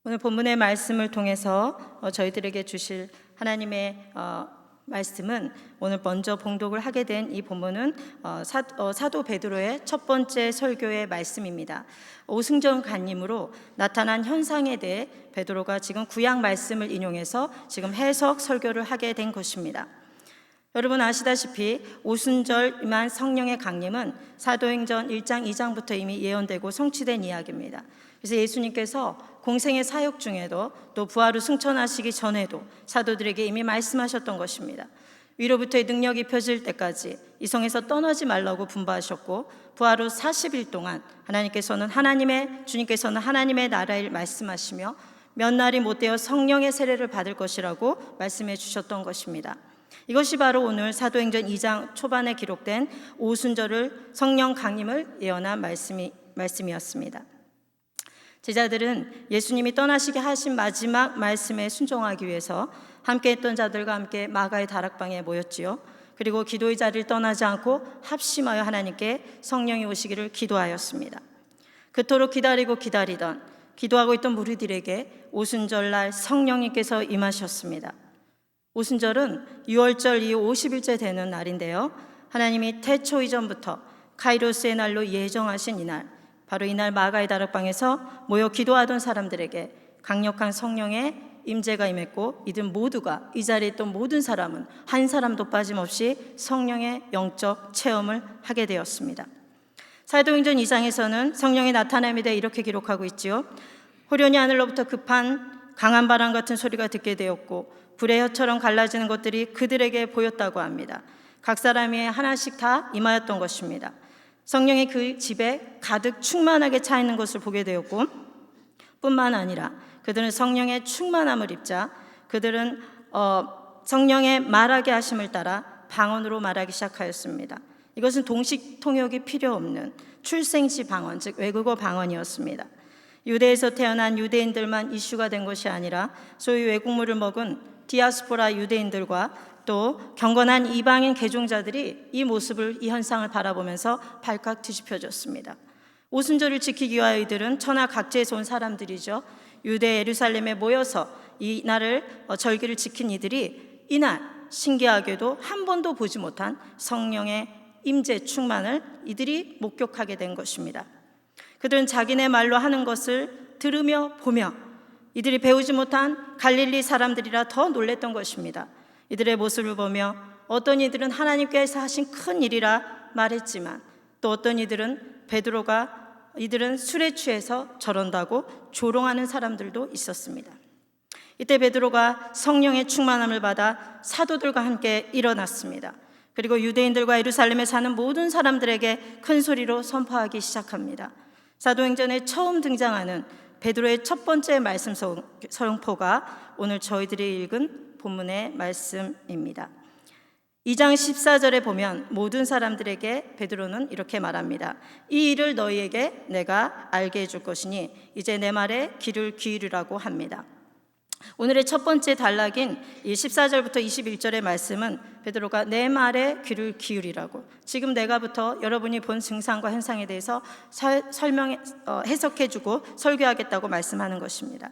오늘 본문의 말씀을 통해서 저희들에게 주실 하나님의 말씀은, 오늘 먼저 봉독을 하게 된 이 본문은 사도 베드로의 첫 번째 설교의 말씀입니다. 오승전 간님으로 나타난 현상에 대해 베드로가 지금 구약 말씀을 인용해서 지금 해석 설교를 하게 된 것입니다. 여러분 아시다시피 오순절 임한 성령의 강림은 사도행전 1장 2장부터 이미 예언되고 성취된 이야기입니다. 그래서 예수님께서 공생의 사역 중에도 또 부활로 승천하시기 전에도 사도들에게 이미 말씀하셨던 것입니다. 위로부터의 능력이 펴질 때까지 이 성에서 떠나지 말라고 분부하셨고, 부활 후 40일 동안 주님께서는 하나님의 나라를 말씀하시며 몇 날이 못되어 성령의 세례를 받을 것이라고 말씀해 주셨던 것입니다. 이것이 바로 오늘 사도행전 2장 초반에 기록된 오순절을 성령 강림을 예언한 말씀이었습니다. 제자들은 예수님이 떠나시게 하신 마지막 말씀에 순종하기 위해서 함께 했던 자들과 함께 마가의 다락방에 모였지요. 그리고 기도의 자리를 떠나지 않고 합심하여 하나님께 성령이 오시기를 기도하였습니다. 그토록 기도하고 있던 무리들에게 오순절날 성령님께서 임하셨습니다. 오순절은 6월절 이후 50일째 되는 날인데요, 하나님이 태초 이전부터 카이로스의 날로 예정하신 이날, 바로 이날 마가의 다락방에서 모여 기도하던 사람들에게 강력한 성령의 임재가 임했고, 이들 모두가, 이 자리에 있던 모든 사람은 한 사람도 빠짐없이 성령의 영적 체험을 하게 되었습니다. 사도행전 2장에서는 성령의 나타남에 대해 이렇게 기록하고 있지요. 호련히 하늘로부터 급한 강한 바람 같은 소리가 듣게 되었고, 불의 혀처럼 갈라지는 것들이 그들에게 보였다고 합니다. 각 사람이 하나씩 다 임하였던 것입니다. 성령이 그 집에 가득 충만하게 차 있는 것을 보게 되었고, 뿐만 아니라 그들은 성령의 충만함을 입자 그들은 성령의 말하게 하심을 따라 방언으로 말하기 시작하였습니다. 이것은 동식 통역이 필요 없는 출생시 방언, 즉 외국어 방언이었습니다. 유대에서 태어난 유대인들만 이슈가 된 것이 아니라 소위 외국물을 먹은 디아스포라 유대인들과 또 경건한 이방인 개종자들이 이 현상을 바라보면서 발칵 뒤집혀졌습니다. 오순절을 지키기 위하여 이들은 천하 각지에서 온 사람들이죠. 유대 예루살렘에 모여서 이 날을 절기를 지킨 이들이 이날 신기하게도 한 번도 보지 못한 성령의 임재 충만을 이들이 목격하게 된 것입니다. 그들은 자기네 말로 하는 것을 들으며 보며 이들이 배우지 못한 갈릴리 사람들이라 더 놀랬던 것입니다. 이들의 모습을 보며 어떤 이들은 하나님께서 하신 큰 일이라 말했지만, 또 어떤 이들은 이들은 술에 취해서 저런다고 조롱하는 사람들도 있었습니다. 이때 베드로가 성령의 충만함을 받아 사도들과 함께 일어났습니다. 그리고 유대인들과 예루살렘에 사는 모든 사람들에게 큰 소리로 선포하기 시작합니다. 사도행전에 처음 등장하는 베드로의 첫 번째 말씀 선포가 오늘 저희들이 읽은 본문의 말씀입니다. 2장 14절에 보면 모든 사람들에게 베드로는 이렇게 말합니다. 이 일을 너희에게 내가 알게 해줄 것이니 이제 내 말에 귀를 기울이라고 합니다. 오늘의 첫 번째 단락인 이 14절부터 21절의 말씀은 베드로가 내 말에 귀를 기울이라고, 지금 내가부터 여러분이 본 증상과 현상에 대해서 해석해주고 설교하겠다고 말씀하는 것입니다.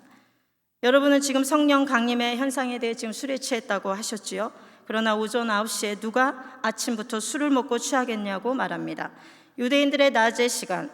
여러분은 지금 성령 강림의 현상에 대해 지금 술에 취했다고 하셨지요. 그러나 오전 9시에 누가 아침부터 술을 먹고 취하겠냐고 말합니다. 유대인들의 낮의 시간은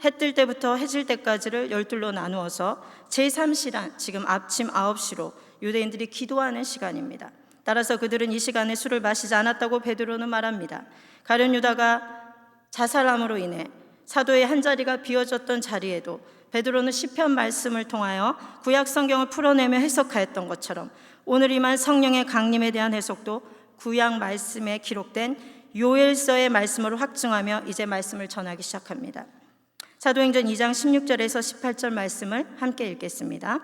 해 뜰 때부터 해질 때까지를 12로 나누어서 제3시간, 지금 아침 9시로 유대인들이 기도하는 시간입니다. 따라서 그들은 이 시간에 술을 마시지 않았다고 베드로는 말합니다. 가룟 유다가 자살함으로 인해 사도의 한 자리가 비어졌던 자리에도 베드로는 시편 말씀을 통하여 구약 성경을 풀어내며 해석하였던 것처럼 오늘 임한 성령의 강림에 대한 해석도 구약 말씀에 기록된 요엘서의 말씀으로 확증하며 이제 말씀을 전하기 시작합니다. 사도행전 2장 16절에서 18절 말씀을 함께 읽겠습니다.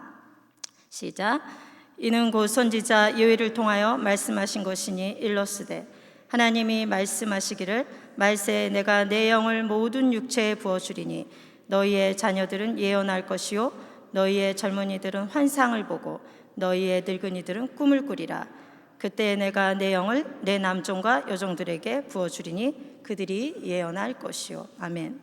시작. 이는 곧 선지자 요엘을 통하여 말씀하신 것이니 일러스되 하나님이 말씀하시기를 말세에 내가 내 영을 모든 육체에 부어주리니 너희의 자녀들은 예언할 것이요 너희의 젊은이들은 환상을 보고 너희의 늙은이들은 꿈을 꾸리라. 그때 내가 내 영을 내 남종과 여종들에게 부어주리니 그들이 예언할 것이요. 아멘.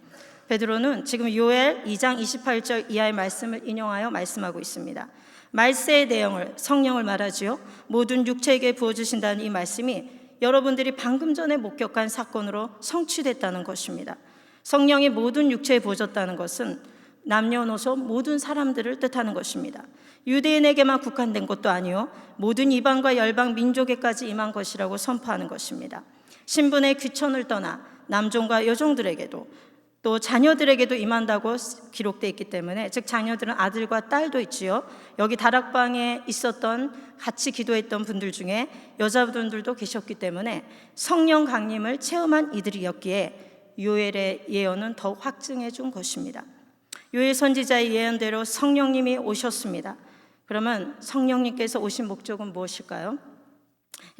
베드로는 지금 요엘 2장 28절 이하의 말씀을 인용하여 말씀하고 있습니다. 말세의 내용을, 성령을 말하지요. 모든 육체에게 부어주신다는 이 말씀이 여러분들이 방금 전에 목격한 사건으로 성취됐다는 것입니다. 성령이 모든 육체에 부어졌다는 것은 남녀노소 모든 사람들을 뜻하는 것입니다. 유대인에게만 국한된 것도 아니요, 모든 이방과 열방 민족에까지 임한 것이라고 선포하는 것입니다. 신분의 귀천을 떠나 남종과 여종들에게도 또 자녀들에게도 임한다고 기록되어 있기 때문에, 즉 자녀들은 아들과 딸도 있지요. 여기 다락방에 있었던, 같이 기도했던 분들 중에 여자분들도 계셨기 때문에 성령 강림을 체험한 이들이었기에 요엘의 예언은 더욱 확증해 준 것입니다. 요엘 선지자의 예언대로 성령님이 오셨습니다. 그러면 성령님께서 오신 목적은 무엇일까요?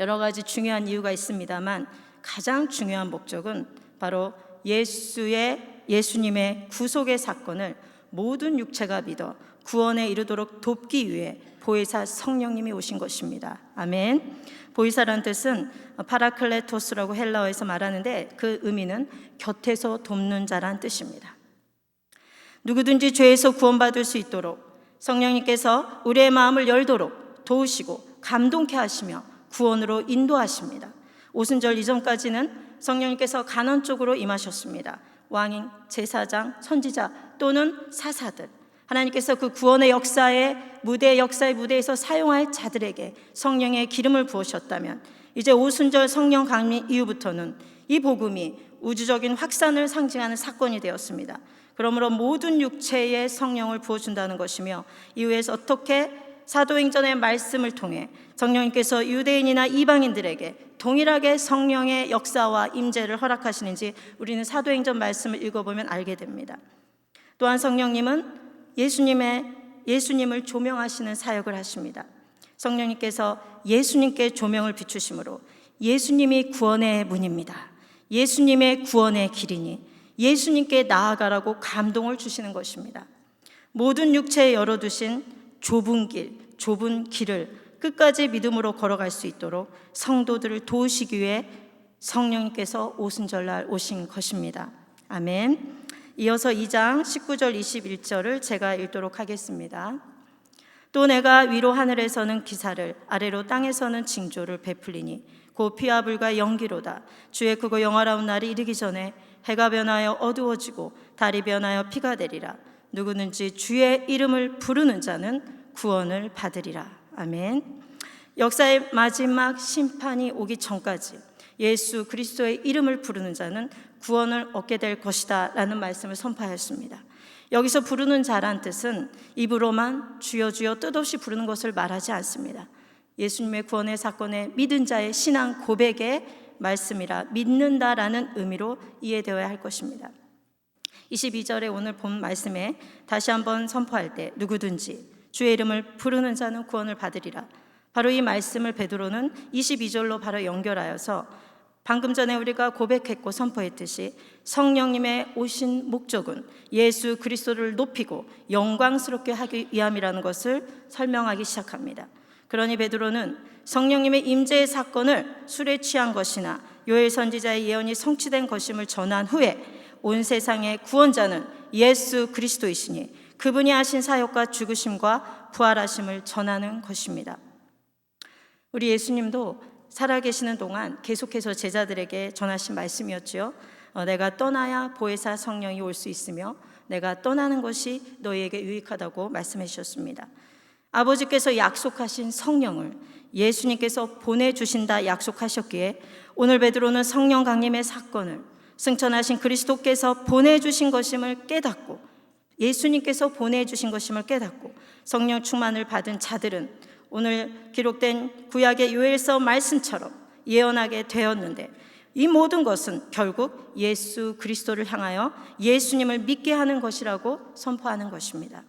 여러 가지 중요한 이유가 있습니다만 가장 중요한 목적은 바로 예수님의 구속의 사건을 모든 육체가 믿어 구원에 이르도록 돕기 위해 보혜사 성령님이 오신 것입니다. 아멘. 보혜사라는 뜻은 파라클레토스라고 헬라어에서 말하는데 그 의미는 곁에서 돕는 자란 뜻입니다. 누구든지 죄에서 구원받을 수 있도록 성령님께서 우리의 마음을 열도록 도우시고 감동케 하시며 구원으로 인도하십니다. 오순절 이전까지는 성령님께서 간원 쪽으로 임하셨습니다. 왕인, 제사장, 선지자 또는 사사들, 하나님께서 그 구원의 역사의 무대에서 사용할 자들에게 성령의 기름을 부으셨다면, 이제 오순절 성령 강림 이후부터는 이 복음이 우주적인 확산을 상징하는 사건이 되었습니다. 그러므로 모든 육체에 성령을 부어준다는 것이며, 이후에서 어떻게 사도행전의 말씀을 통해 성령님께서 유대인이나 이방인들에게 동일하게 성령의 역사와 임재를 허락하시는지 우리는 사도행전 말씀을 읽어보면 알게 됩니다. 또한 성령님은 예수님을 조명하시는 사역을 하십니다. 성령님께서 예수님께 조명을 비추심으로 예수님이 구원의 문입니다. 예수님의 구원의 길이니 예수님께 나아가라고 감동을 주시는 것입니다. 모든 육체에 열어두신 좁은 길을 끝까지 믿음으로 걸어갈 수 있도록 성도들을 도우시기 위해 성령님께서 오순절날 오신 것입니다. 아멘. 이어서 2장 19절 21절을 제가 읽도록 하겠습니다. 또 내가 위로 하늘에서는 기사를, 아래로 땅에서는 징조를 베풀리니 곧 피와 불과 연기로다. 주의 크고 영화로운 날이 이르기 전에 해가 변하여 어두워지고 달이 변하여 피가 되리라. 누구든지 주의 이름을 부르는 자는 구원을 받으리라. 아멘. 역사의 마지막 심판이 오기 전까지 예수 그리스도의 이름을 부르는 자는 구원을 얻게 될 것이다 라는 말씀을 선포하였습니다. 여기서 부르는 자란 뜻은 입으로만 주여 주여 뜻없이 부르는 것을 말하지 않습니다. 예수님의 구원의 사건에 믿은 자의 신앙 고백의 말씀이라 믿는다라는 의미로 이해되어야 할 것입니다. 22절에 오늘 본 말씀에 다시 한번 선포할 때 누구든지 주의 이름을 부르는 자는 구원을 받으리라. 바로 이 말씀을 베드로는 22절로 바로 연결하여서 방금 전에 우리가 고백했고 선포했듯이 성령님의 오신 목적은 예수 그리스도를 높이고 영광스럽게 하기 위함이라는 것을 설명하기 시작합니다. 그러니 베드로는 성령님의 임재의 사건을 술에 취한 것이나 요엘 선지자의 예언이 성취된 것임을 전한 후에 온 세상의 구원자는 예수 그리스도이시니 그분이 하신 사역과 죽으심과 부활하심을 전하는 것입니다. 우리 예수님도 살아계시는 동안 계속해서 제자들에게 전하신 말씀이었죠. 내가 떠나야 보혜사 성령이 올 수 있으며 내가 떠나는 것이 너희에게 유익하다고 말씀해 주셨습니다. 아버지께서 약속하신 성령을 예수님께서 보내주신다 약속하셨기에 오늘 베드로는 성령 강림의 사건을 승천하신 그리스도께서 보내주신 것임을 깨닫고, 예수님께서 보내주신 것임을 깨닫고 성령 충만을 받은 자들은 오늘 기록된 구약의 요엘서 말씀처럼 예언하게 되었는데, 이 모든 것은 결국 예수 그리스도를 향하여 예수님을 믿게 하는 것이라고 선포하는 것입니다.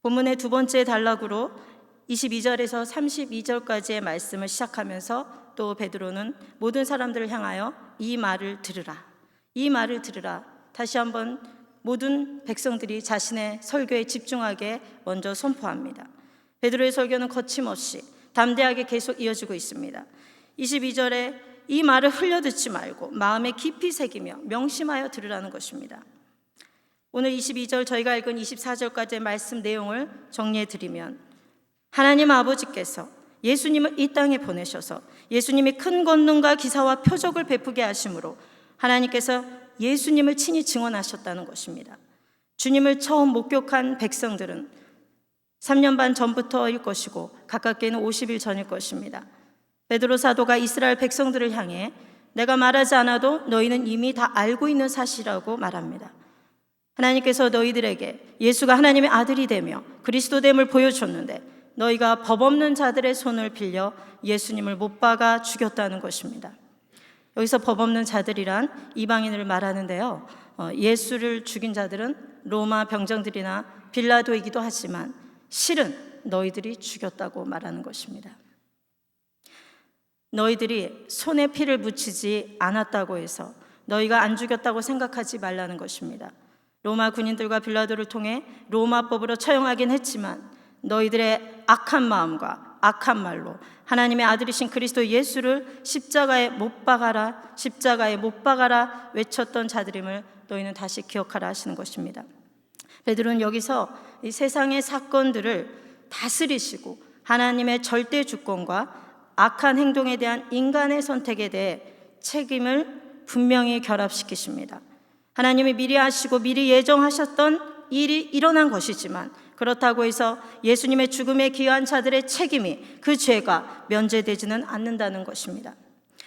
본문의 두 번째 단락으로 22절에서 32절까지의 말씀을 시작하면서 또 베드로는 모든 사람들을 향하여 이 말을 들으라, 이 말을 들으라, 다시 한번 모든 백성들이 자신의 설교에 집중하게 먼저 선포합니다. 베드로의 설교는 거침없이 담대하게 계속 이어지고 있습니다. 22절에 이 말을 흘려듣지 말고 마음에 깊이 새기며 명심하여 들으라는 것입니다. 오늘 22절 저희가 읽은 24절까지의 말씀 내용을 정리해 드리면, 하나님 아버지께서 예수님을 이 땅에 보내셔서 예수님이 큰 권능과 기사와 표적을 베푸게 하심으로 하나님께서 예수님을 친히 증언하셨다는 것입니다. 주님을 처음 목격한 백성들은 3년 반 전부터일 것이고 가깝게는 50일 전일 것입니다. 베드로 사도가 이스라엘 백성들을 향해 내가 말하지 않아도 너희는 이미 다 알고 있는 사실이라고 말합니다. 하나님께서 너희들에게 예수가 하나님의 아들이 되며 그리스도됨을 보여줬는데 너희가 법 없는 자들의 손을 빌려 예수님을 못 박아 죽였다는 것입니다. 여기서 법 없는 자들이란 이방인을 말하는데요, 예수를 죽인 자들은 로마 병정들이나 빌라도이기도 하지만 실은 너희들이 죽였다고 말하는 것입니다. 너희들이 손에 피를 묻히지 않았다고 해서 너희가 안 죽였다고 생각하지 말라는 것입니다. 로마 군인들과 빌라도를 통해 로마법으로 처형하긴 했지만 너희들의 악한 마음과 악한 말로 하나님의 아들이신 그리스도 예수를 십자가에 못 박아라, 십자가에 못 박아라 외쳤던 자들임을 너희는 다시 기억하라 하시는 것입니다. 베드로는 여기서 이 세상의 사건들을 다스리시고 하나님의 절대 주권과 악한 행동에 대한 인간의 선택에 대해 책임을 분명히 결합시키십니다. 하나님이 미리 하시고 미리 예정하셨던 일이 일어난 것이지만 그렇다고 해서 예수님의 죽음에 기여한 자들의 책임이, 그 죄가 면제되지는 않는다는 것입니다.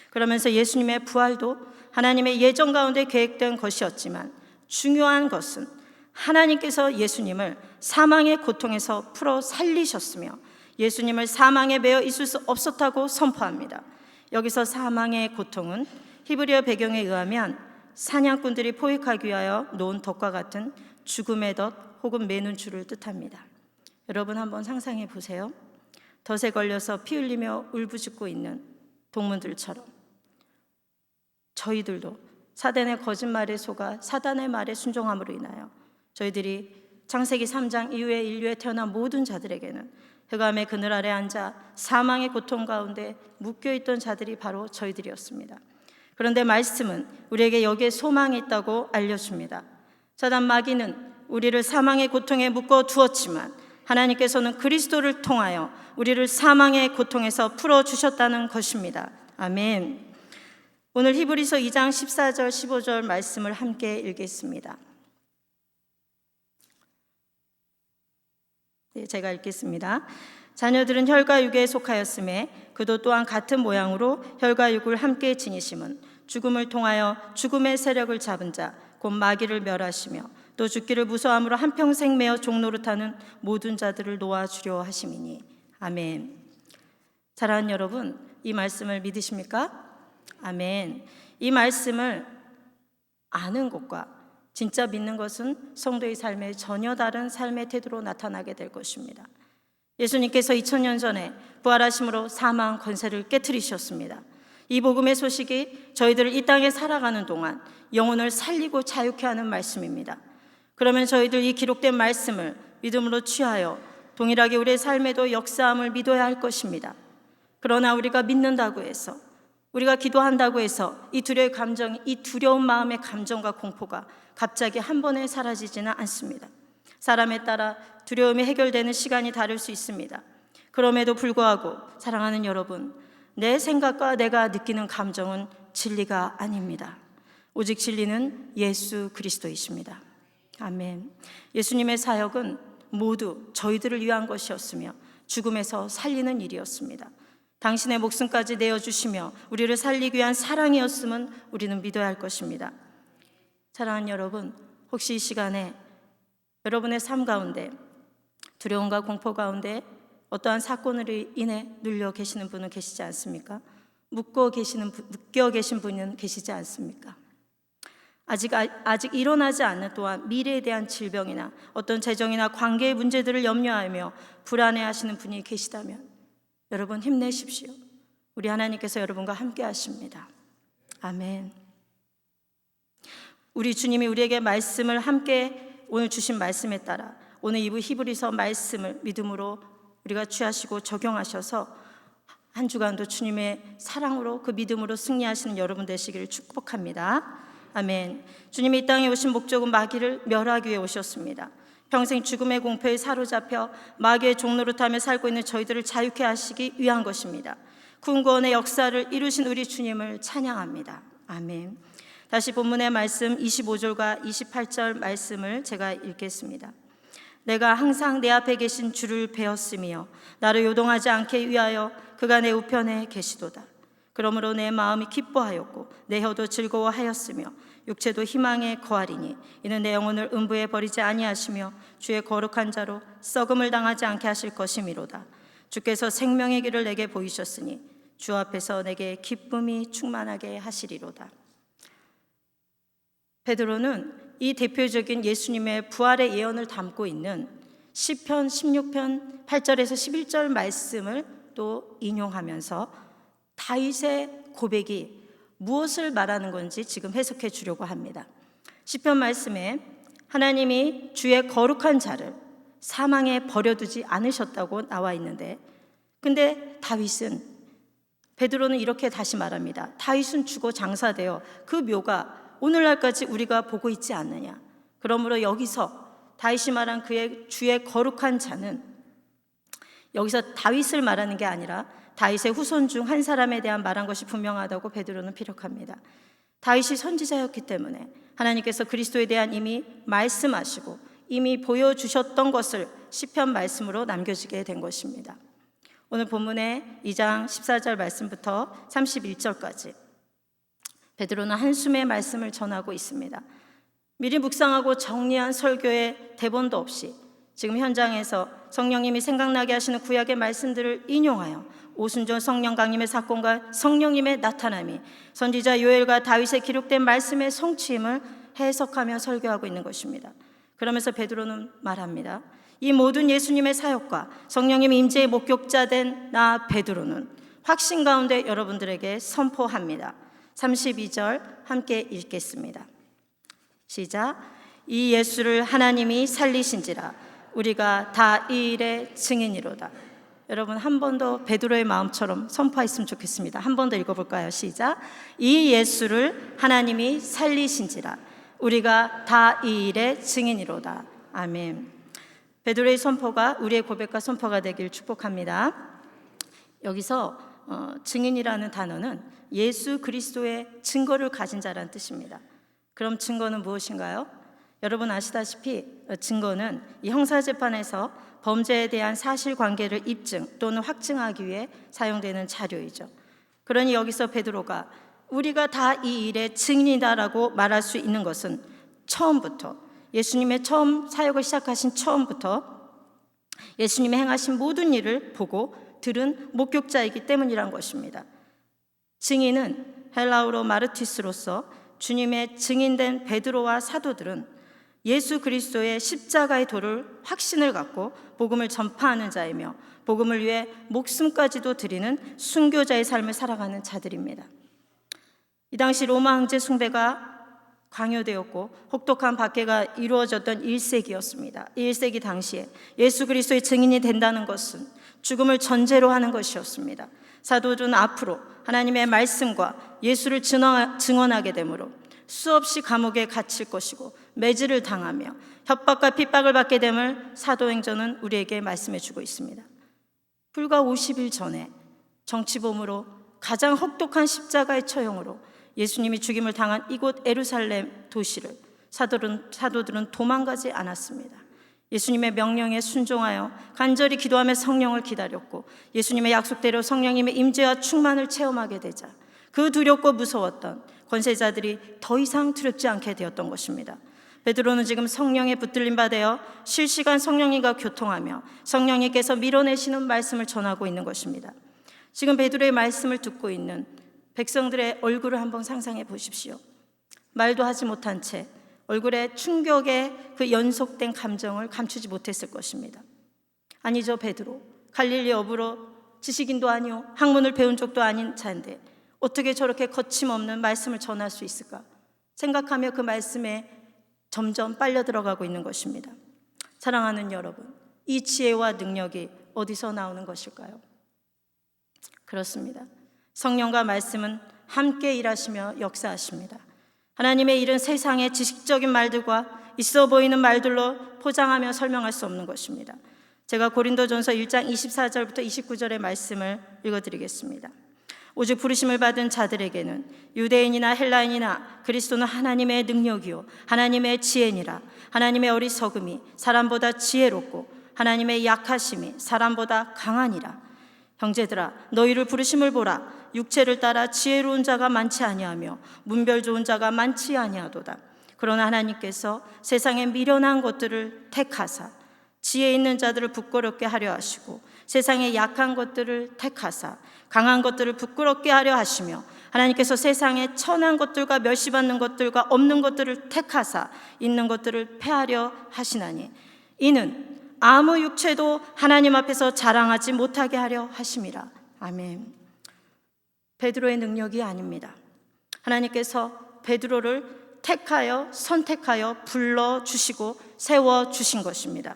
그러면서 예수님의 부활도 하나님의 예정 가운데 계획된 것이었지만 중요한 것은 하나님께서 예수님을 사망의 고통에서 풀어 살리셨으며 예수님을 사망에 매여 있을 수 없었다고 선포합니다. 여기서 사망의 고통은 히브리어 배경에 의하면 사냥꾼들이 포획하기 위하여 놓은 덫과 같은 죽음의 덫 혹은 매는 줄을 뜻합니다. 여러분 한번 상상해 보세요. 덫에 걸려서 피 흘리며 울부짖고 있는 동물들처럼 저희들도 사단의 거짓말에 속아 사단의 말에 순종함으로 인하여 저희들이 창세기 3장 이후에 인류에 태어난 모든 자들에게는 흑암의 그늘 아래 앉아 사망의 고통 가운데 묶여있던 자들이 바로 저희들이었습니다. 그런데 말씀은 우리에게 여기에 소망이 있다고 알려줍니다. 사단 마귀는 우리를 사망의 고통에 묶어 두었지만 하나님께서는 그리스도를 통하여 우리를 사망의 고통에서 풀어주셨다는 것입니다. 아멘. 오늘 히브리서 2장 14절 15절 말씀을 함께 읽겠습니다. 네, 제가 읽겠습니다. 자녀들은 혈과 육에 속하였음에 그도 또한 같은 모양으로 혈과 육을 함께 지니심은 죽음을 통하여 죽음의 세력을 잡은 자 곧 마귀를 멸하시며 또 죽기를 무서함으로 한평생 매어 종노릇하는 모든 자들을 놓아주려 하심이니. 아멘. 사랑하는 여러분, 이 말씀을 믿으십니까? 아멘. 이 말씀을 아는 것과 진짜 믿는 것은 성도의 삶에 전혀 다른 삶의 태도로 나타나게 될 것입니다. 예수님께서 2000년 전에 부활하심으로 사망 권세를 깨트리셨습니다. 이 복음의 소식이 저희들을 이 땅에 살아가는 동안 영혼을 살리고 자유케 하는 말씀입니다. 그러면 저희들 이 기록된 말씀을 믿음으로 취하여 동일하게 우리의 삶에도 역사함을 믿어야 할 것입니다. 그러나 우리가 믿는다고 해서, 우리가 기도한다고 해서 이 두려움의 감정이, 이 두려운 마음의 감정과 공포가 갑자기 한 번에 사라지지는 않습니다. 사람에 따라 두려움이 해결되는 시간이 다를 수 있습니다. 그럼에도 불구하고 사랑하는 여러분, 내 생각과 내가 느끼는 감정은 진리가 아닙니다. 오직 진리는 예수 그리스도이십니다. 아멘. 예수님의 사역은 모두 저희들을 위한 것이었으며 죽음에서 살리는 일이었습니다. 당신의 목숨까지 내어주시며 우리를 살리기 위한 사랑이었음은 우리는 믿어야 할 것입니다. 사랑하는 여러분, 혹시 이 시간에 여러분의 삶 가운데 두려움과 공포 가운데 어떠한 사건으로 인해 눌려 계시는 분은 계시지 않습니까? 묶여 계신 분은 계시지 않습니까? 아직 일어나지 않는 또한 미래에 대한 질병이나 어떤 재정이나 관계의 문제들을 염려하며 불안해하시는 분이 계시다면 여러분 힘내십시오. 우리 하나님께서 여러분과 함께 하십니다. 아멘. 우리 주님이 우리에게 말씀을 함께 오늘 주신 말씀에 따라 오늘 2부 히브리서 말씀을 믿음으로 우리가 취하시고 적용하셔서 한 주간도 주님의 사랑으로 그 믿음으로 승리하시는 여러분 되시기를 축복합니다. 아멘. 주님이 이 땅에 오신 목적은 마귀를 멸하기 위해 오셨습니다. 평생 죽음의 공포에 사로잡혀 마귀의 종로로 타며 살고 있는 저희들을 자유케 하시기 위한 것입니다. 구원의 역사를 이루신 우리 주님을 찬양합니다. 아멘. 다시 본문의 말씀 25절과 28절 말씀을 제가 읽겠습니다. 내가 항상 내 앞에 계신 주를 배웠으며 나를 요동하지 않게 위하여 그가 내 우편에 계시도다. 그러므로 내 마음이 기뻐하였고 내 혀도 즐거워하였으며 육체도 희망에 거하리니 이는 내 영혼을 음부에 버리지 아니하시며 주의 거룩한 자로 썩음을 당하지 않게 하실 것이미로다. 주께서 생명의 길을 내게 보이셨으니 주 앞에서 내게 기쁨이 충만하게 하시리로다. 베드로는 이 대표적인 예수님의 부활의 예언을 담고 있는 시편 16편 8절에서 11절 말씀을 또 인용하면서 다윗의 고백이 무엇을 말하는 건지 지금 해석해 주려고 합니다. 시편 말씀에 하나님이 주의 거룩한 자를 사망에 버려두지 않으셨다고 나와 있는데, 근데 다윗은, 베드로는 이렇게 다시 말합니다. 다윗은 죽어 장사되어 그 묘가 오늘날까지 우리가 보고 있지 않느냐. 그러므로 여기서 다윗이 말한 그의 주의 거룩한 자는, 여기서 다윗을 말하는 게 아니라 다윗의 후손 중 한 사람에 대한 말한 것이 분명하다고 베드로는 피력합니다. 다윗이 선지자였기 때문에 하나님께서 그리스도에 대한 이미 말씀하시고 이미 보여주셨던 것을 시편 말씀으로 남겨지게 된 것입니다. 오늘 본문의 2장 14절 말씀부터 31절까지 베드로는 한숨의 말씀을 전하고 있습니다. 미리 묵상하고 정리한 설교의 대본도 없이 지금 현장에서 성령님이 생각나게 하시는 구약의 말씀들을 인용하여 오순절 성령 강림의 사건과 성령님의 나타남이 선지자 요엘과 다윗에 기록된 말씀의 성취임을 해석하며 설교하고 있는 것입니다. 그러면서 베드로는 말합니다. 이 모든 예수님의 사역과 성령님 임재의 목격자 된 나 베드로는 확신 가운데 여러분들에게 선포합니다. 32절 함께 읽겠습니다. 시작. 이 예수를 하나님이 살리신지라 우리가 다 이 일의 증인이로다. 여러분 한 번 더 베드로의 마음처럼 선포했으면 좋겠습니다. 한 번 더 읽어볼까요? 시작. 이 예수를 하나님이 살리신지라 우리가 다 이 일의 증인이로다. 아멘. 베드로의 선포가 우리의 고백과 선포가 되길 축복합니다. 여기서 증인이라는 단어는 예수 그리스도의 증거를 가진 자라는 뜻입니다. 그럼 증거는 무엇인가요? 여러분 아시다시피 증거는 이 형사재판에서 범죄에 대한 사실관계를 입증 또는 확증하기 위해 사용되는 자료이죠. 그러니 여기서 베드로가 우리가 다 이 일의 증인이다라고 말할 수 있는 것은 처음부터 예수님의 처음 사역을 시작하신 처음부터 예수님의 행하신 모든 일을 보고 들은 목격자이기 때문이란 것입니다. 증인은 헬라어로 마르티스로서 주님의 증인된 베드로와 사도들은 예수 그리스도의 십자가의 도를 확신을 갖고 복음을 전파하는 자이며 복음을 위해 목숨까지도 드리는 순교자의 삶을 살아가는 자들입니다. 이 당시 로마 황제 숭배가 강요되었고 혹독한 박해가 이루어졌던 1세기였습니다. 1세기 당시에 예수 그리스도의 증인이 된다는 것은 죽음을 전제로 하는 것이었습니다. 사도들은 앞으로 하나님의 말씀과 예수를 증언하게 되므로 수없이 감옥에 갇힐 것이고 매질을 당하며 협박과 핍박을 받게 됨을 사도행전은 우리에게 말씀해 주고 있습니다. 불과 50일 전에 정치범으로 가장 혹독한 십자가의 처형으로 예수님이 죽임을 당한 이곳 예루살렘 도시를 사도들은 도망가지 않았습니다. 예수님의 명령에 순종하여 간절히 기도하며 성령을 기다렸고 예수님의 약속대로 성령님의 임재와 충만을 체험하게 되자 그 두렵고 무서웠던 권세자들이 더 이상 두렵지 않게 되었던 것입니다. 베드로는 지금 성령에 붙들림 받아 실시간 성령님과 교통하며 성령님께서 밀어내시는 말씀을 전하고 있는 것입니다. 지금 베드로의 말씀을 듣고 있는 백성들의 얼굴을 한번 상상해 보십시오. 말도 하지 못한 채 얼굴에 충격의 그 연속된 감정을 감추지 못했을 것입니다. 아니죠, 베드로. 갈릴리 어부로 지식인도 아니요 학문을 배운 적도 아닌 자인데 어떻게 저렇게 거침없는 말씀을 전할 수 있을까 생각하며 그 말씀에 점점 빨려 들어가고 있는 것입니다. 사랑하는 여러분, 이 지혜와 능력이 어디서 나오는 것일까요? 그렇습니다. 성령과 말씀은 함께 일하시며 역사하십니다. 하나님의 일은 세상의 지식적인 말들과 있어 보이는 말들로 포장하며 설명할 수 없는 것입니다. 제가 고린도전서 1장 24절부터 29절의 말씀을 읽어드리겠습니다. 오직 부르심을 받은 자들에게는 유대인이나 헬라인이나 그리스도는 하나님의 능력이요 하나님의 지혜니라. 하나님의 어리석음이 사람보다 지혜롭고 하나님의 약하심이 사람보다 강하니라. 형제들아, 너희를 부르심을 보라. 육체를 따라 지혜로운 자가 많지 아니하며 문별 좋은 자가 많지 아니하도다. 그러나 하나님께서 세상에 미련한 것들을 택하사 지혜 있는 자들을 부끄럽게 하려 하시고 세상에 약한 것들을 택하사 강한 것들을 부끄럽게 하려 하시며 하나님께서 세상에 천한 것들과 멸시받는 것들과 없는 것들을 택하사 있는 것들을 패하려 하시나니 이는 아무 육체도 하나님 앞에서 자랑하지 못하게 하려 하심이라. 아멘. 베드로의 능력이 아닙니다. 하나님께서 베드로를 택하여 선택하여 불러주시고 세워주신 것입니다.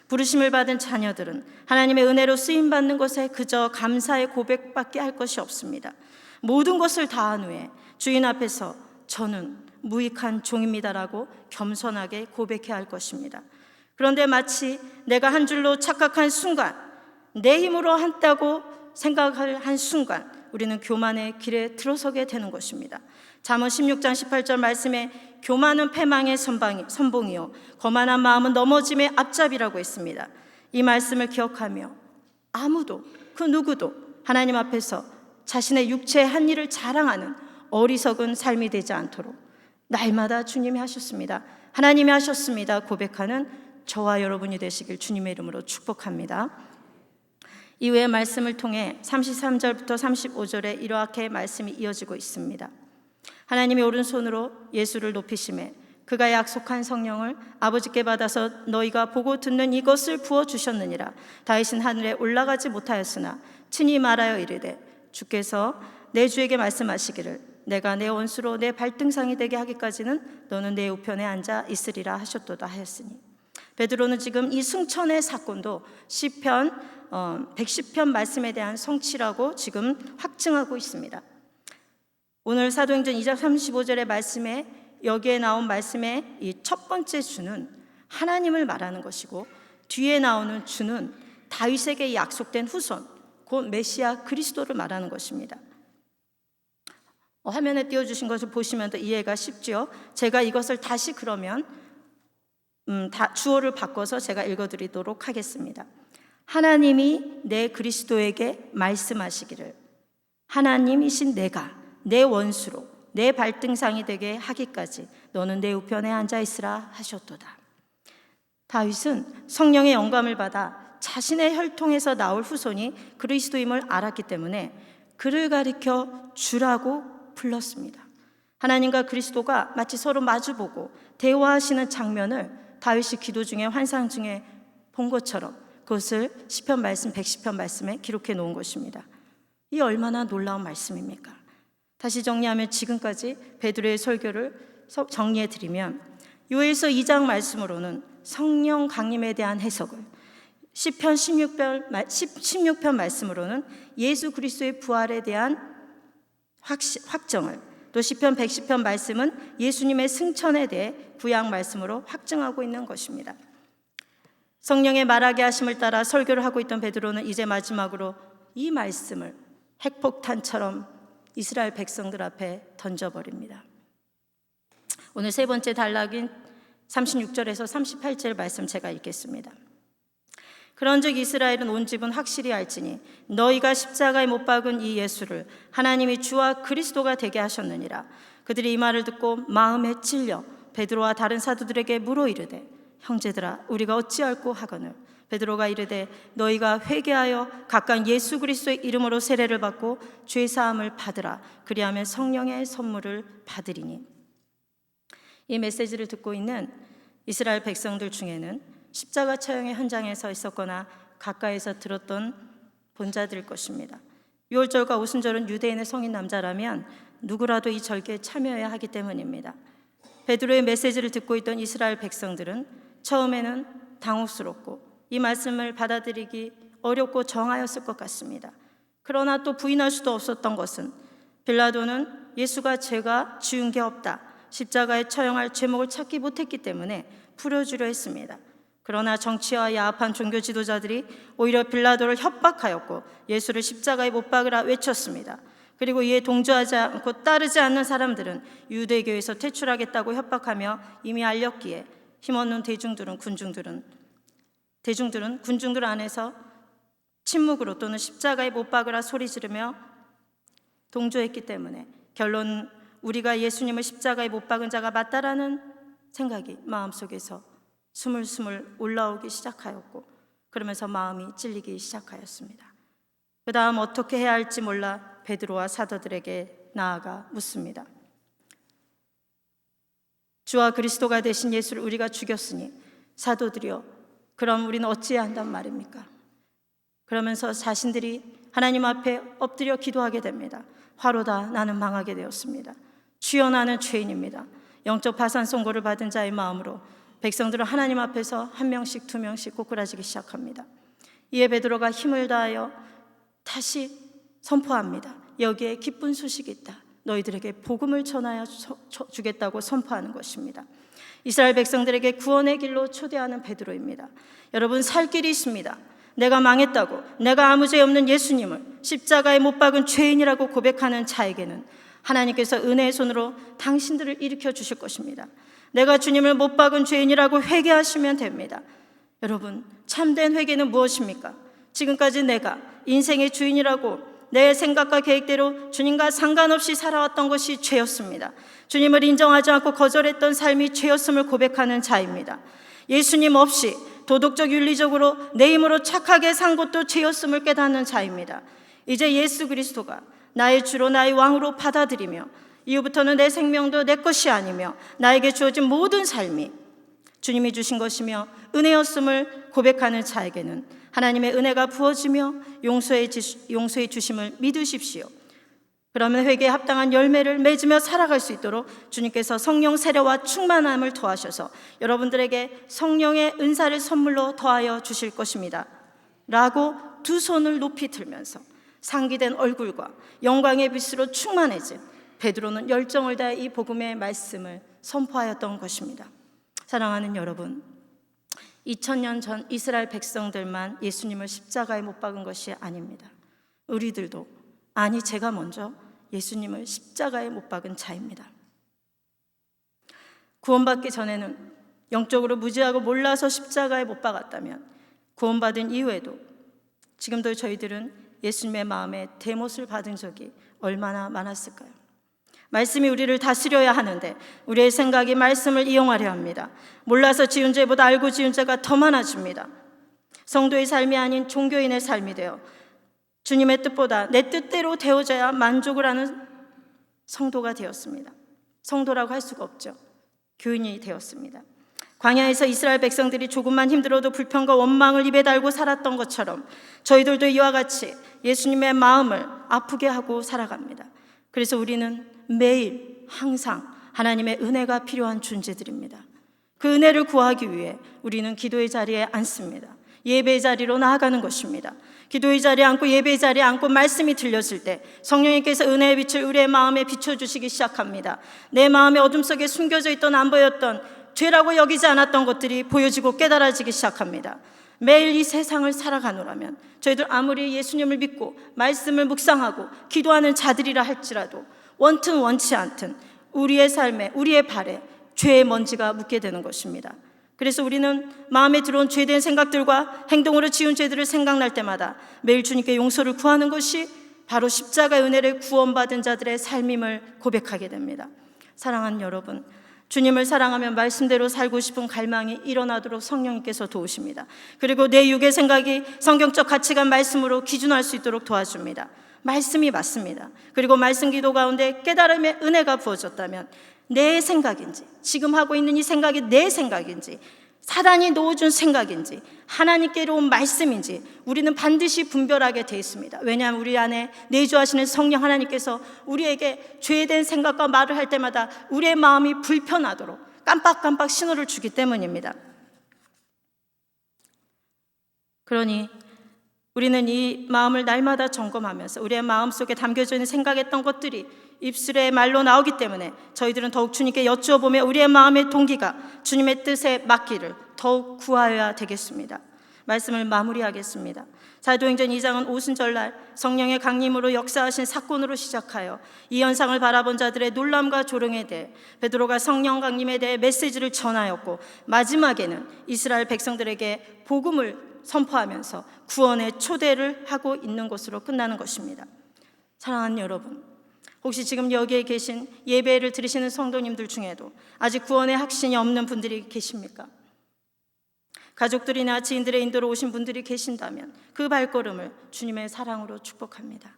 부르심을 받은 자녀들은 하나님의 은혜로 쓰임받는 것에 그저 감사의 고백밖에 할 것이 없습니다. 모든 것을 다한 후에 주인 앞에서 저는 무익한 종입니다라고 겸손하게 고백해야 할 것입니다. 그런데 마치 내가 한 줄로 착각한 순간, 내 힘으로 한다고 생각을 한 순간 우리는 교만의 길에 들어서게 되는 것입니다. 잠언 16장 18절 말씀에 교만은 패망의 선봉이요 거만한 마음은 넘어짐의 앞잡이라고 했습니다. 이 말씀을 기억하며 아무도 그 누구도 하나님 앞에서 자신의 육체의 한 일을 자랑하는 어리석은 삶이 되지 않도록 날마다 주님이 하셨습니다, 하나님이 하셨습니다 고백하는 저와 여러분이 되시길 주님의 이름으로 축복합니다. 이후의 말씀을 통해 33절부터 35절에 이렇게 말씀이 이어지고 있습니다. 하나님이 오른손으로 예수를 높이심에 그가 약속한 성령을 아버지께 받아서 너희가 보고 듣는 이것을 부어주셨느니라. 다윗은 하늘에 올라가지 못하였으나 친히 말하여 이르되 주께서 내 주에게 말씀하시기를 내가 내 원수로 내 발등상이 되게 하기까지는 너는 내 우편에 앉아 있으리라 하셨도다 하였으니, 베드로는 지금 이 승천의 사건도 시편 110편 말씀에 대한 성취라고 지금 확증하고 있습니다. 오늘 사도행전 2장 35절의 말씀에 여기에 나온 말씀의 이 첫 번째 주는 하나님을 말하는 것이고 뒤에 나오는 주는 다윗에게 약속된 후손 곧 메시아 그리스도를 말하는 것입니다. 화면에 띄워주신 것을 보시면 더 이해가 쉽죠. 제가 이것을 다시 그러면 주어를 바꿔서 제가 읽어드리도록 하겠습니다. 하나님이 내 그리스도에게 말씀하시기를 하나님이신 내가 내 원수로 내 발등상이 되게 하기까지 너는 내 우편에 앉아있으라 하셨도다. 다윗은 성령의 영감을 받아 자신의 혈통에서 나올 후손이 그리스도임을 알았기 때문에 그를 가리켜 주라고 불렀습니다. 하나님과 그리스도가 마치 서로 마주보고 대화하시는 장면을 다윗이 기도 중에 환상 중에 본 것처럼 그것을 시편 말씀 110편 말씀에 기록해 놓은 것입니다. 이 얼마나 놀라운 말씀입니까? 다시 정리하면 지금까지 베드로의 설교를 정리해 드리면 요엘서 2장 말씀으로는 성령 강림에 대한 해석을, 시편 16편 말씀으로는 예수 그리스도의 부활에 대한 확정을, 또 시편 110편 말씀은 예수님의 승천에 대해 구약 말씀으로 확증하고 있는 것입니다. 성령의 말하게 하심을 따라 설교를 하고 있던 베드로는 이제 마지막으로 이 말씀을 핵폭탄처럼 이스라엘 백성들 앞에 던져버립니다. 오늘 세 번째 단락인 36절에서 38절 말씀 제가 읽겠습니다. 그런즉 이스라엘은 온 집은 확실히 알지니 너희가 십자가에 못 박은 이 예수를 하나님이 주와 그리스도가 되게 하셨느니라. 그들이 이 말을 듣고 마음에 찔려 베드로와 다른 사도들에게 물어 이르되 형제들아 우리가 어찌할꼬 하거늘. 베드로가 이르되 너희가 회개하여 각각 예수 그리스도의 이름으로 세례를 받고 죄 사함을 받으라. 그리하면 성령의 선물을 받으리니. 이 메시지를 듣고 있는 이스라엘 백성들 중에는 십자가 처형의 현장에 서 있었거나 가까이서 들었던 본자들일 것입니다. 유월절과 오순절은 유대인의 성인 남자라면 누구라도 이 절기에 참여해야 하기 때문입니다. 베드로의 메시지를 듣고 있던 이스라엘 백성들은 처음에는 당혹스럽고 이 말씀을 받아들이기 어렵고 정하였을 것 같습니다. 그러나 또 부인할 수도 없었던 것은 빌라도는 예수가 죄가 지은 게 없다, 십자가에 처형할 죄목을 찾기 못했기 때문에 풀어주려 했습니다. 그러나 정치와 야합한 종교 지도자들이 오히려 빌라도를 협박하였고 예수를 십자가에 못 박으라 외쳤습니다. 그리고 이에 동조하지 않고 따르지 않는 사람들은 유대교에서 퇴출하겠다고 협박하며 이미 알렸기에 힘없는 군중들은 군중들 안에서 침묵으로 또는 십자가에 못 박으라 소리 지르며 동조했기 때문에 결론 우리가 예수님을 십자가에 못 박은 자가 맞다라는 생각이 마음속에서 스물스물 올라오기 시작하였고, 그러면서 마음이 찔리기 시작하였습니다. 그 다음 어떻게 해야 할지 몰라 베드로와 사도들에게 나아가 묻습니다. 주와 그리스도가 되신 예수를 우리가 죽였으니 사도들이여 그럼 우리는 어찌해야 한단 말입니까? 그러면서 자신들이 하나님 앞에 엎드려 기도하게 됩니다. 화로다 나는 망하게 되었습니다. 주여 나는 죄인입니다. 영적 파산 선고를 받은 자의 마음으로 백성들은 하나님 앞에서 한 명씩 두 명씩 꼬꾸라지기 시작합니다. 이에 베드로가 힘을 다하여 다시 선포합니다. 여기에 기쁜 소식이 있다. 너희들에게 복음을 전하여 주겠다고 선포하는 것입니다. 이스라엘 백성들에게 구원의 길로 초대하는 베드로입니다. 여러분, 살 길이 있습니다. 내가 망했다고, 내가 아무 죄 없는 예수님을 십자가에 못 박은 죄인이라고 고백하는 자에게는 하나님께서 은혜의 손으로 당신들을 일으켜 주실 것입니다. 내가 주님을 못 박은 죄인이라고 회개하시면 됩니다. 여러분, 참된 회개는 무엇입니까? 지금까지 내가 인생의 주인이라고 내 생각과 계획대로 주님과 상관없이 살아왔던 것이 죄였습니다. 주님을 인정하지 않고 거절했던 삶이 죄였음을 고백하는 자입니다. 예수님 없이 도덕적 윤리적으로 내 힘으로 착하게 산 것도 죄였음을 깨닫는 자입니다. 이제 예수 그리스도가 나의 주로 나의 왕으로 받아들이며 이후부터는 내 생명도 내 것이 아니며 나에게 주어진 모든 삶이 주님이 주신 것이며 은혜였음을 고백하는 자에게는 하나님의 은혜가 부어지며 용서해 주심을 믿으십시오. 그러면 회개에 합당한 열매를 맺으며 살아갈 수 있도록 주님께서 성령 세례와 충만함을 더하셔서 여러분들에게 성령의 은사를 선물로 더하여 주실 것입니다 라고 두 손을 높이 들면서 상기된 얼굴과 영광의 빛으로 충만해진 베드로는 열정을 다해 이 복음의 말씀을 선포하였던 것입니다. 사랑하는 여러분, 2000년 전 이스라엘 백성들만 예수님을 십자가에 못 박은 것이 아닙니다. 우리들도, 아니 제가 먼저 예수님을 십자가에 못 박은 자입니다. 구원받기 전에는 영적으로 무지하고 몰라서 십자가에 못 박았다면 구원받은 이후에도 지금도 저희들은 예수님의 마음에 대못을 받은 적이 얼마나 많았을까요? 말씀이 우리를 다스려야 하는데 우리의 생각이 말씀을 이용하려 합니다. 몰라서 지은 죄보다 알고 지은 죄가 더 많아집니다. 성도의 삶이 아닌 종교인의 삶이 되어 주님의 뜻보다 내 뜻대로 되어져야 만족을 하는 성도가 되었습니다. 성도라고 할 수가 없죠. 교인이 되었습니다. 광야에서 이스라엘 백성들이 조금만 힘들어도 불평과 원망을 입에 달고 살았던 것처럼 저희들도 이와 같이 예수님의 마음을 아프게 하고 살아갑니다. 그래서 우리는 매일 항상 하나님의 은혜가 필요한 존재들입니다. 그 은혜를 구하기 위해 우리는 기도의 자리에 앉습니다. 예배의 자리로 나아가는 것입니다. 기도의 자리에 앉고 예배의 자리에 앉고 말씀이 들렸을 때 성령님께서 은혜의 빛을 우리의 마음에 비춰주시기 시작합니다. 내 마음의 어둠 속에 숨겨져 있던 안 보였던 죄라고 여기지 않았던 것들이 보여지고 깨달아지기 시작합니다. 매일 이 세상을 살아가노라면 저희들 아무리 예수님을 믿고 말씀을 묵상하고 기도하는 자들이라 할지라도 원튼 원치 않든 우리의 삶에 우리의 발에 죄의 먼지가 묻게 되는 것입니다. 그래서 우리는 마음에 들어온 죄된 생각들과 행동으로 지은 죄들을 생각날 때마다 매일 주님께 용서를 구하는 것이 바로 십자가의 은혜를 구원받은 자들의 삶임을 고백하게 됩니다. 사랑하는 여러분, 주님을 사랑하면 말씀대로 살고 싶은 갈망이 일어나도록 성령님께서 도우십니다. 그리고 내 육의 생각이 성경적 가치관 말씀으로 기준할 수 있도록 도와줍니다. 말씀이 맞습니다. 그리고 말씀 기도 가운데 깨달음의 은혜가 부어졌다면 내 생각인지, 지금 하고 있는 이 생각이 내 생각인지, 사단이 놓아준 생각인지, 하나님께로 온 말씀인지 우리는 반드시 분별하게 되어 있습니다. 왜냐하면 우리 안에 내주하시는 성령 하나님께서 우리에게 죄된 생각과 말을 할 때마다 우리의 마음이 불편하도록 깜빡깜빡 신호를 주기 때문입니다. 그러니 우리는 이 마음을 날마다 점검하면서 우리의 마음속에 담겨져 있는 생각했던 것들이 입술의 말로 나오기 때문에 저희들은 더욱 주님께 여쭈어보며 우리의 마음의 동기가 주님의 뜻에 맞기를 더욱 구하여야 되겠습니다. 말씀을 마무리하겠습니다. 사도행전 2장은 오순절날 성령의 강림으로 역사하신 사건으로 시작하여 이 현상을 바라본 자들의 놀람과 조롱에 대해 베드로가 성령 강림에 대해 메시지를 전하였고, 마지막에는 이스라엘 백성들에게 복음을 선포하면서 구원의 초대를 하고 있는 것으로 끝나는 것입니다. 사랑하는 여러분, 혹시 지금 여기에 계신 예배를 드리시는 성도님들 중에도 아직 구원의 확신이 없는 분들이 계십니까? 가족들이나 지인들의 인도로 오신 분들이 계신다면 그 발걸음을 주님의 사랑으로 축복합니다.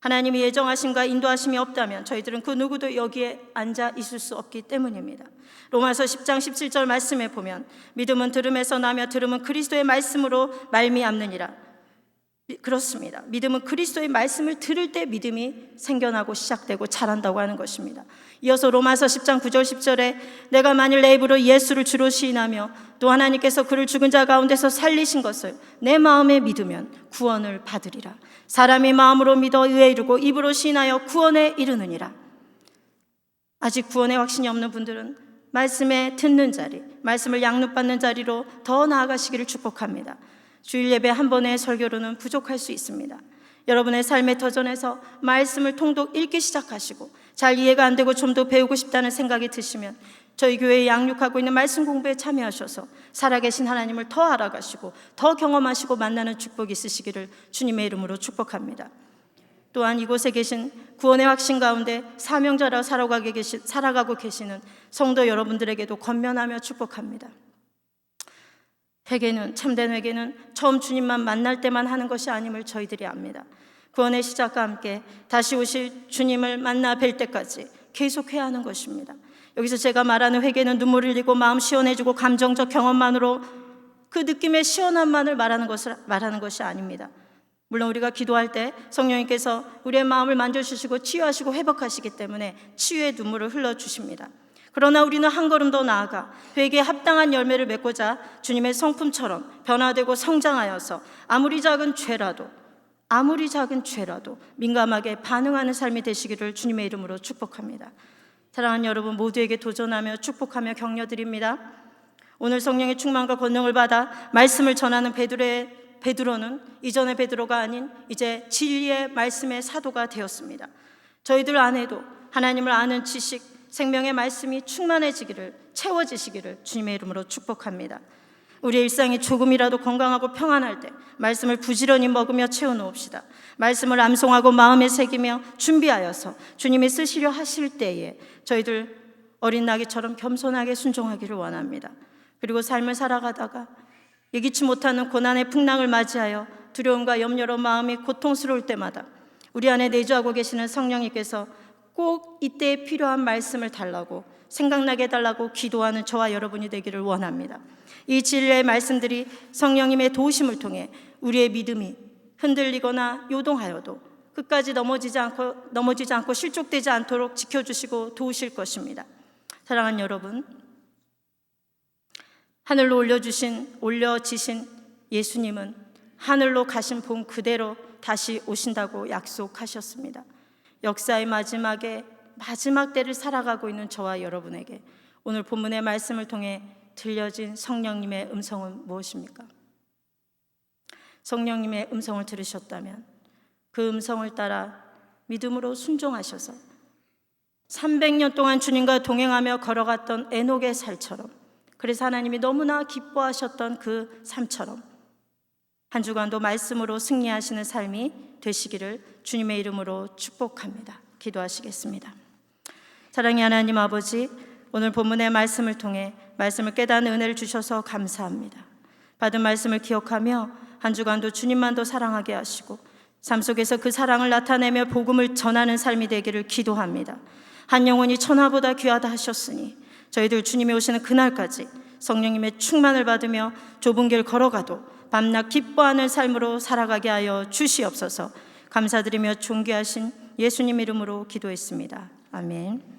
하나님이 예정하심과 인도하심이 없다면 저희들은 그 누구도 여기에 앉아 있을 수 없기 때문입니다. 로마서 10장 17절 말씀에 보면 믿음은 들음에서 나며 들음은 그리스도의 말씀으로 말미암느니라. 그렇습니다. 믿음은 그리스도의 말씀을 들을 때 믿음이 생겨나고 시작되고 자란다고 하는 것입니다. 이어서 로마서 10장 9절 10절에 내가 만일 내 입으로 예수를 주로 시인하며 또 하나님께서 그를 죽은 자 가운데서 살리신 것을 내 마음에 믿으면 구원을 받으리라. 사람이 마음으로 믿어 의에 이르고 입으로 시인하여 구원에 이르느니라. 아직 구원의 확신이 없는 분들은 말씀에 듣는 자리, 말씀을 양육받는 자리로 더 나아가시기를 축복합니다. 주일 예배 한 번의 설교로는 부족할 수 있습니다. 여러분의 삶의 터전에서 말씀을 통독 읽기 시작하시고 잘 이해가 안 되고 좀 더 배우고 싶다는 생각이 드시면 저희 교회에 양육하고 있는 말씀 공부에 참여하셔서 살아계신 하나님을 더 알아가시고 더 경험하시고 만나는 축복이 있으시기를 주님의 이름으로 축복합니다. 또한 이곳에 계신 구원의 확신 가운데 사명자라 살아가고 계시는 성도 여러분들에게도 권면하며 축복합니다. 회개는, 참된 회개는 처음 주님만 만날 때만 하는 것이 아님을 저희들이 압니다. 구원의 시작과 함께 다시 오실 주님을 만나 뵐 때까지 계속해야 하는 것입니다. 여기서 제가 말하는 회개는 눈물을 흘리고 마음 시원해지고 감정적 경험만으로 그 느낌의 시원함만을 말하는 것이 아닙니다. 물론 우리가 기도할 때 성령님께서 우리의 마음을 만져주시고 치유하시고 회복하시기 때문에 치유의 눈물을 흘러주십니다. 그러나 우리는 한 걸음 더 나아가 회개에 합당한 열매를 맺고자 주님의 성품처럼 변화되고 성장하여서 아무리 작은 죄라도 민감하게 반응하는 삶이 되시기를 주님의 이름으로 축복합니다. 사랑하는 여러분, 모두에게 도전하며 축복하며 격려드립니다. 오늘 성령의 충만과 권능을 받아 말씀을 전하는 베드로는 이전의 베드로가 아닌 이제 진리의 말씀의 사도가 되었습니다. 저희들 안에도 하나님을 아는 지식, 생명의 말씀이 충만해지기를, 채워지시기를 주님의 이름으로 축복합니다. 우리의 일상이 조금이라도 건강하고 평안할 때 말씀을 부지런히 먹으며 채워놓읍시다. 말씀을 암송하고 마음에 새기며 준비하여서 주님이 쓰시려 하실 때에 저희들 어린 나귀처럼 겸손하게 순종하기를 원합니다. 그리고 삶을 살아가다가 예기치 못하는 고난의 풍랑을 맞이하여 두려움과 염려로 마음이 고통스러울 때마다 우리 안에 내주하고 계시는 성령님께서 꼭 이때에 필요한 말씀을 달라고, 생각나게 해달라고 기도하는 저와 여러분이 되기를 원합니다. 이 진리의 말씀들이 성령님의 도우심을 통해 우리의 믿음이 흔들리거나 요동하여도 끝까지 넘어지지 않고 실족되지 않도록 지켜주시고 도우실 것입니다. 사랑하는 여러분, 하늘로 올려지신 예수님은 하늘로 가신 본 그대로 다시 오신다고 약속하셨습니다. 역사의 마지막 때를 살아가고 있는 저와 여러분에게 오늘 본문의 말씀을 통해 들려진 성령님의 음성은 무엇입니까? 성령님의 음성을 들으셨다면 그 음성을 따라 믿음으로 순종하셔서 300년 동안 주님과 동행하며 걸어갔던 에녹의 살처럼, 그래서 하나님이 너무나 기뻐하셨던 그 삶처럼 한 주간도 말씀으로 승리하시는 삶이 되시기를 주님의 이름으로 축복합니다. 기도하시겠습니다. 사랑의 하나님 아버지, 오늘 본문의 말씀을 통해 말씀을 깨닫는 은혜를 주셔서 감사합니다. 받은 말씀을 기억하며 한 주간도 주님만 더 사랑하게 하시고 삶 속에서 그 사랑을 나타내며 복음을 전하는 삶이 되기를 기도합니다. 한 영혼이 천하보다 귀하다 하셨으니 저희들 주님이 오시는 그날까지 성령님의 충만을 받으며 좁은 길 걸어가도 밤낮 기뻐하는 삶으로 살아가게 하여 주시옵소서. 감사드리며 존귀하신 예수님 이름으로 기도했습니다. 아멘.